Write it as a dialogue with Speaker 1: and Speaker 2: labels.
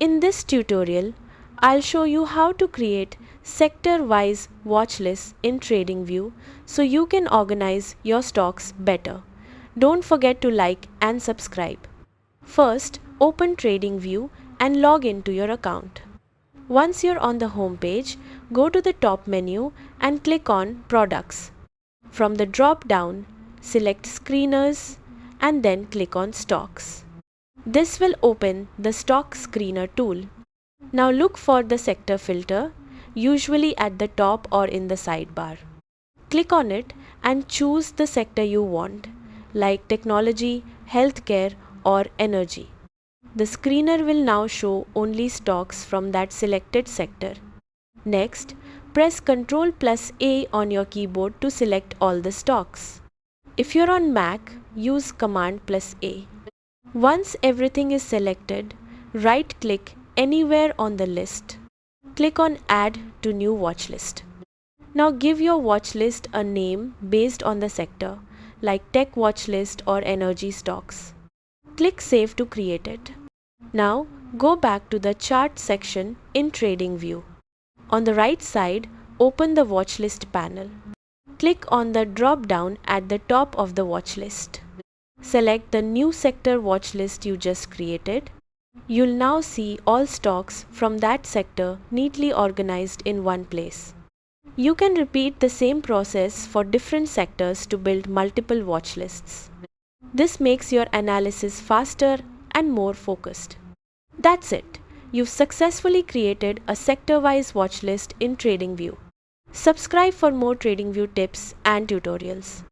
Speaker 1: In this tutorial, I'll show you how to create sector-wise watch lists in TradingView so you can organize your stocks better. Don't forget to like and subscribe. First, open TradingView and log into your account. Once you're on the home page, go to the top menu and click on Products. From the drop-down, select Screeners and then click on Stocks. This will open the Stock Screener tool. Now look for the sector filter, usually at the top or in the sidebar. Click on it and choose the sector you want, like technology, healthcare, or energy. The screener will now show only stocks from that selected sector. Next, press Ctrl+A on your keyboard to select all the stocks. If you're on Mac, use Command+A. Once everything is selected, right-click anywhere on the list. Click on Add to New Watchlist. Now give your watchlist a name based on the sector, like Tech Watchlist or Energy Stocks. Click Save to create it. Now go back to the Chart section in TradingView. On the right side, open the Watchlist panel. Click on the drop-down at the top of the watchlist. Select the new sector watchlist you just created. You'll now see all stocks from that sector neatly organized in one place. You can repeat the same process for different sectors to build multiple watchlists. This makes your analysis faster and more focused. That's it. You've successfully created a sector-wise watchlist in TradingView. Subscribe for more TradingView tips and tutorials.